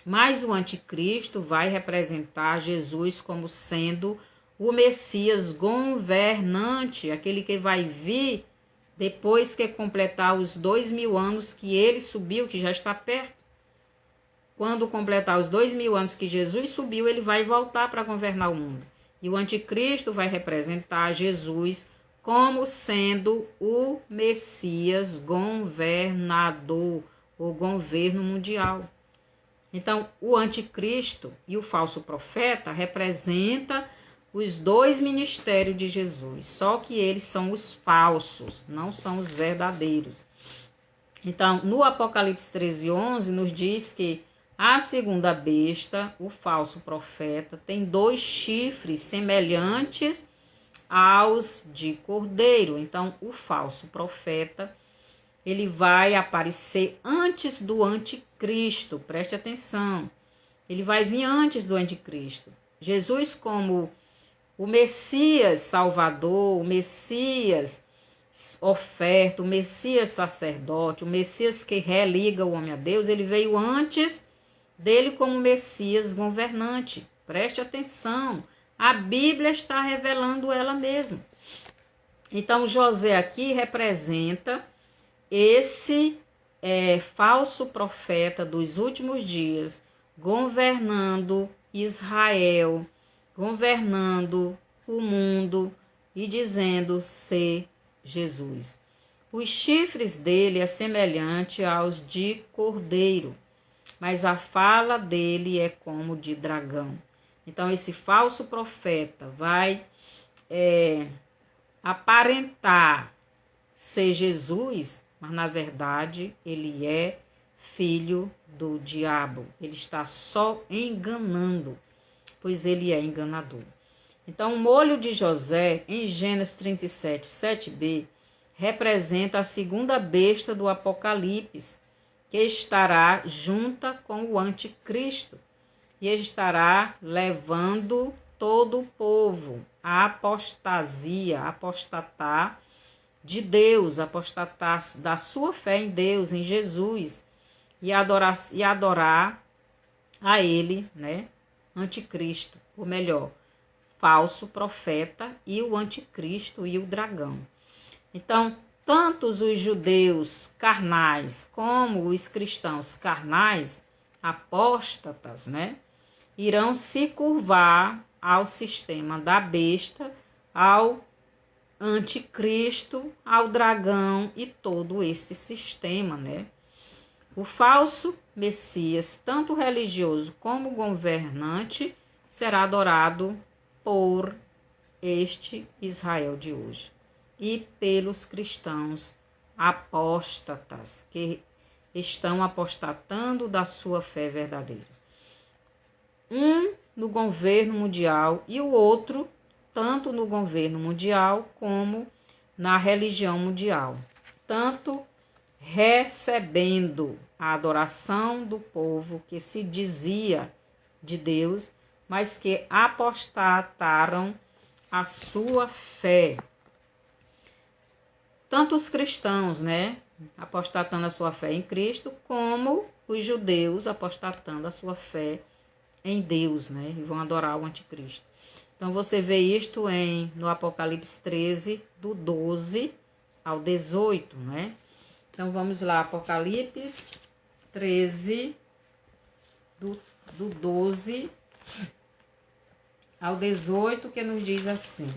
Mas o anticristo vai representar Jesus como sendo o Messias governante, aquele que vai vir depois que completar os 2000 anos que ele subiu, que já está perto. Quando completar os 2000 anos que Jesus subiu, ele vai voltar para governar o mundo. E o anticristo vai representar Jesus como sendo o Messias governador, o governo mundial. Então, o anticristo e o falso profeta representam os dois ministérios de Jesus, só que eles são os falsos, não são os verdadeiros. Então, no Apocalipse 13:11, nos diz que a segunda besta, o falso profeta, tem 2 chifres semelhantes aos de cordeiro. Então, o falso profeta, ele vai aparecer antes do anticristo, preste atenção. Ele vai vir antes do anticristo. Jesus, como o Messias Salvador, o Messias oferta, o Messias sacerdote, o Messias que religa o homem a Deus, ele veio antes dele como Messias governante. Preste atenção, a Bíblia está revelando ela mesma. Então, José aqui representa esse falso profeta dos últimos dias, governando Israel, governando o mundo e dizendo ser Jesus. Os chifres dele é semelhante aos de cordeiro, mas a fala dele é como de dragão. Então, esse falso profeta vai aparentar ser Jesus, mas na verdade ele é filho do diabo. Ele está só enganando, pois ele é enganador. Então, o molho de José, em Gênesis 37, 7b, representa a segunda besta do Apocalipse, que estará junta com o anticristo e estará levando todo o povo à apostasia, apostatar de Deus, apostatar da sua fé em Deus, em Jesus, e adorar a ele, né, anticristo, ou melhor, falso profeta e o anticristo e o dragão. Então, tanto os judeus carnais como os cristãos carnais, apóstatas, né, irão se curvar ao sistema da besta, ao anticristo, ao dragão e todo este sistema, né? O falso Messias, tanto religioso como governante, será adorado por este Israel de hoje e pelos cristãos apóstatas que estão apostatando da sua fé verdadeira. Um no governo mundial e o outro tanto no governo mundial como na religião mundial, tanto recebendo a adoração do povo que se dizia de Deus, mas que apostataram a sua fé. Tanto os cristãos, né, apostatando a sua fé em Cristo, como os judeus apostatando a sua fé em Deus, né, e vão adorar o anticristo. Então, você vê isto no Apocalipse 13, do 12 ao 18, né? Então, vamos lá, Apocalipse 13, do 12 ao 18, que nos diz assim.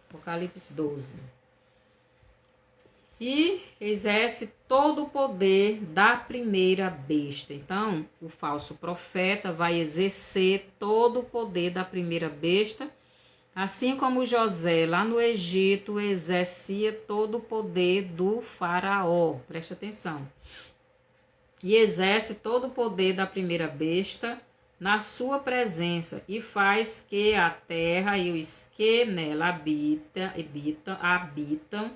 Apocalipse 12. E exerce todo o poder da primeira besta. Então, o falso profeta vai exercer todo o poder da primeira besta, assim como José, lá no Egito, exercia todo o poder do faraó. Preste atenção. E exerce todo o poder da primeira besta na sua presença, e faz que a terra e os que nela habitam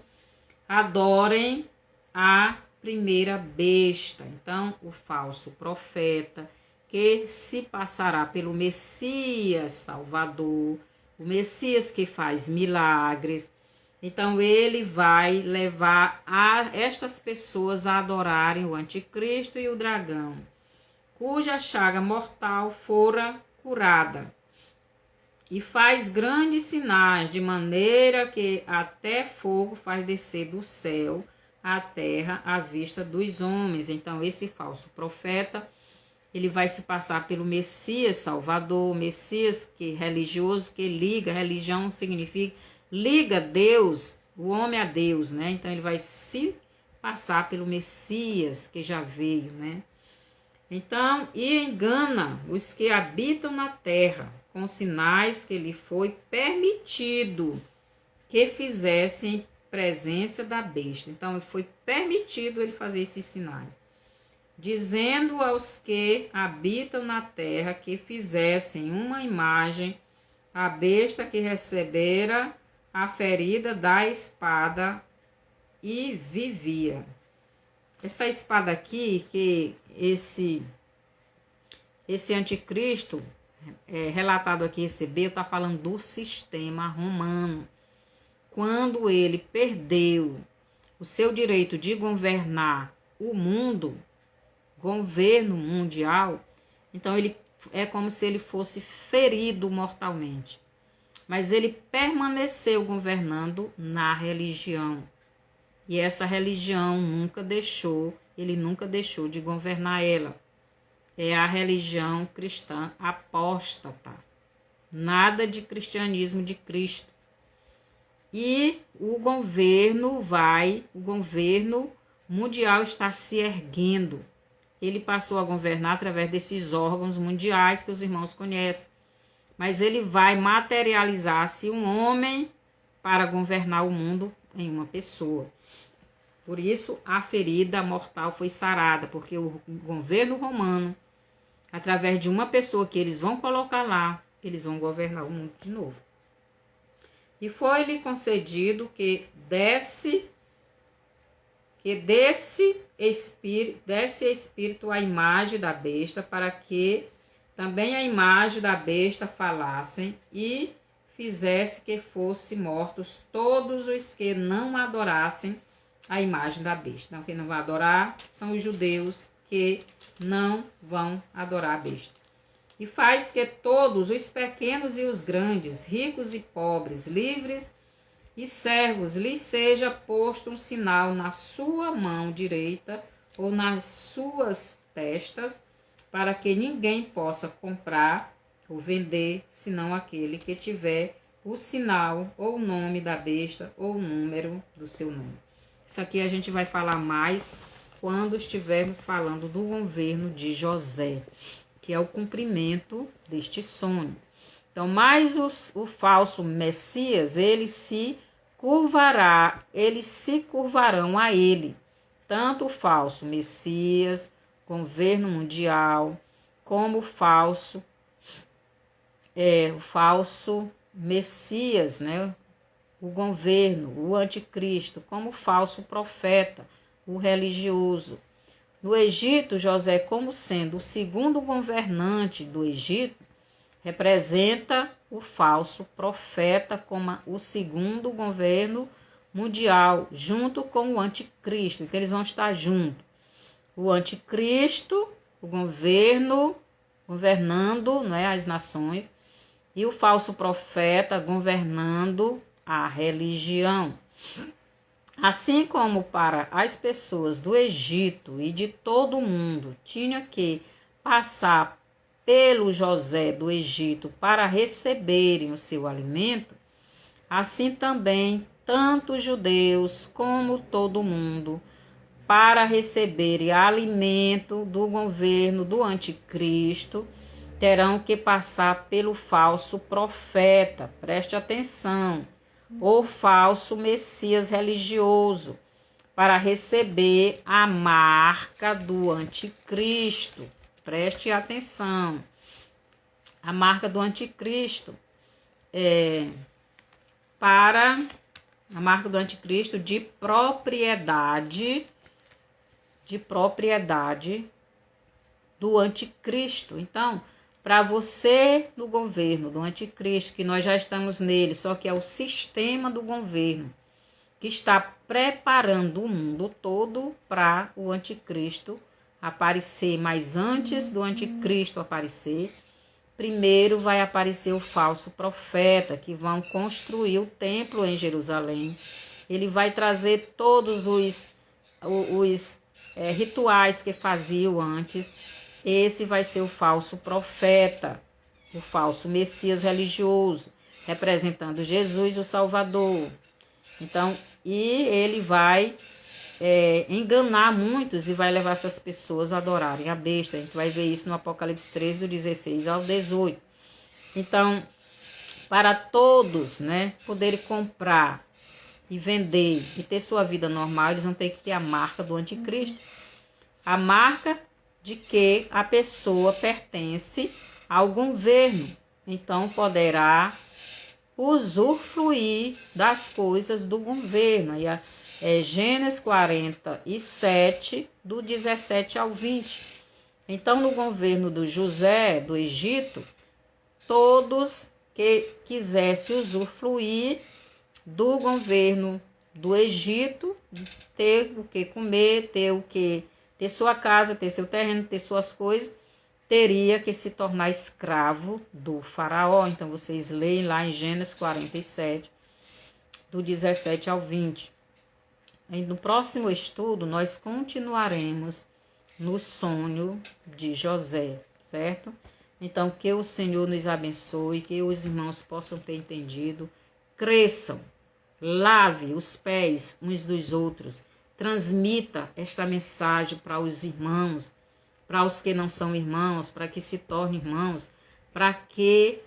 adorem a primeira besta. Então, o falso profeta, que se passará pelo Messias Salvador, o Messias que faz milagres, então ele vai levar estas pessoas a adorarem o anticristo e o dragão, cuja chaga mortal fora curada. E faz grandes sinais, de maneira que até fogo faz descer do céu à terra à vista dos homens. Então, esse falso profeta, ele vai se passar pelo Messias Salvador, Messias religioso, que liga, religião significa, liga Deus, o homem a Deus, né? Então, ele vai se passar pelo Messias que já veio, né? Então, e engana os que habitam na terra, com sinais que lhe foi permitido que fizessem em presença da besta. Então, foi permitido ele fazer esses sinais. Dizendo aos que habitam na terra que fizessem uma imagem à besta que recebera a ferida da espada e vivia. Essa espada aqui, que esse anticristo relatado aqui recebeu, está falando do sistema romano. Quando ele perdeu o seu direito de governar o mundo, governo mundial, então ele é como se ele fosse ferido mortalmente. Mas ele permaneceu governando na religião. E essa religião ele nunca deixou de governar ela. É a religião cristã apóstata. Nada de cristianismo de Cristo. E o governo mundial está se erguendo. Ele passou a governar através desses órgãos mundiais que os irmãos conhecem. Mas ele vai materializar-se um homem para governar o mundo em uma pessoa. Por isso, a ferida mortal foi sarada, porque o governo romano, através de uma pessoa que eles vão colocar lá, eles vão governar o mundo de novo. E foi-lhe concedido que desse espírito à imagem da besta, para que também a imagem da besta falassem e fizesse que fossem mortos todos os que não adorassem a imagem da besta. Então, quem não vai adorar são os judeus que não vão adorar a besta. E faz que todos, os pequenos e os grandes, ricos e pobres, livres e servos, lhes seja posto um sinal na sua mão direita ou nas suas testas, para que ninguém possa comprar ou vender, senão aquele que tiver o sinal ou o nome da besta ou o número do seu nome. Isso aqui a gente vai falar mais quando estivermos falando do governo de José, que é o cumprimento deste sonho. Então, mas o falso Messias, eles se curvarão a ele. Tanto o falso Messias, governo mundial, como o falso Messias, né? O governo, o anticristo, como o falso profeta, o religioso. No Egito, José, como sendo o segundo governante do Egito, representa o falso profeta como o segundo governo mundial, junto com o anticristo, que eles vão estar juntos. O anticristo, o governo, governando, né, as nações, e o falso profeta governando a religião. Assim como para as pessoas do Egito e de todo o mundo tinha que passar pelo José do Egito para receberem o seu alimento, assim também tanto os judeus como todo mundo, para receberem alimento do governo do anticristo, terão que passar pelo falso profeta, preste atenção, ou falso Messias religioso, para receber a marca do anticristo. Preste atenção. A marca do anticristo para a marca do anticristo de propriedade do anticristo. Então, para você no governo do anticristo, que nós já estamos nele, só que é o sistema do governo que está preparando o mundo todo para o anticristo aparecer. Mas antes do anticristo aparecer, primeiro vai aparecer o falso profeta, que vão construir o templo em Jerusalém. Ele vai trazer todos os rituais que faziam antes. Esse vai ser o falso profeta, o falso Messias religioso, representando Jesus, o Salvador. Então, e ele vai enganar muitos e vai levar essas pessoas a adorarem a besta. A gente vai ver isso no Apocalipse 13, do 16 ao 18. Então, para todos, né, poderem comprar e vender e ter sua vida normal, eles vão ter que ter a marca do anticristo. A marca de que a pessoa pertence ao governo. Então, poderá usufruir das coisas do governo. Aí Gênesis 47, do 17 ao 20. Então, no governo do José, do Egito, todos que quisessem usufruir do governo do Egito, ter o que comer, ter sua casa, ter seu terreno, ter suas coisas, teria que se tornar escravo do faraó. Então, vocês leem lá em Gênesis 47, do 17 ao 20. E no próximo estudo, nós continuaremos no sonho de José, certo? Então, que o Senhor nos abençoe, que os irmãos possam ter entendido, cresçam, lave os pés uns dos outros, transmita esta mensagem para os irmãos, para os que não são irmãos, para que se tornem irmãos, para que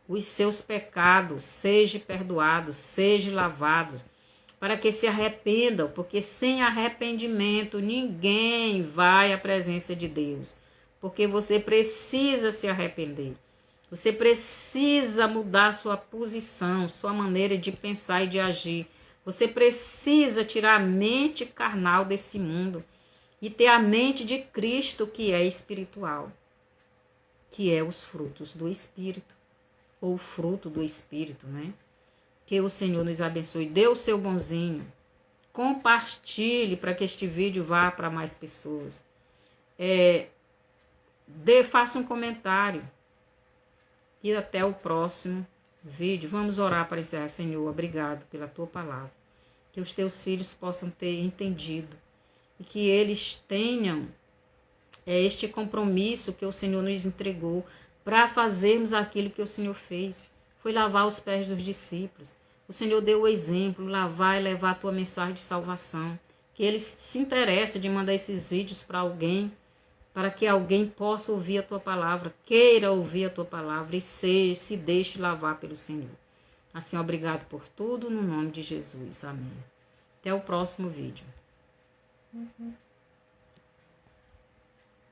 os seus pecados sejam perdoados, sejam lavados, para que se arrependam, porque sem arrependimento ninguém vai à presença de Deus, porque você precisa se arrepender, você precisa mudar sua posição, sua maneira de pensar e de agir, você precisa tirar a mente carnal desse mundo e ter a mente de Cristo, que é espiritual, que é os frutos do Espírito, ou fruto do Espírito, né? Que o Senhor nos abençoe. Dê o seu bonzinho. Compartilhe para que este vídeo vá para mais pessoas. Faça um comentário. E até o próximo vídeo. Vamos orar para encerrar. Senhor, obrigado pela tua palavra. Que os teus filhos possam ter entendido. E que eles tenham este compromisso que o Senhor nos entregou para fazermos aquilo que o Senhor fez. Foi lavar os pés dos discípulos. O Senhor deu o exemplo, lavar e levar a tua mensagem de salvação. Que eles se interessem de mandar esses vídeos para alguém, para que alguém possa ouvir a tua palavra, queira ouvir a tua palavra e se deixe lavar pelo Senhor. Assim, obrigado por tudo, no nome de Jesus. Amém. Até o próximo vídeo.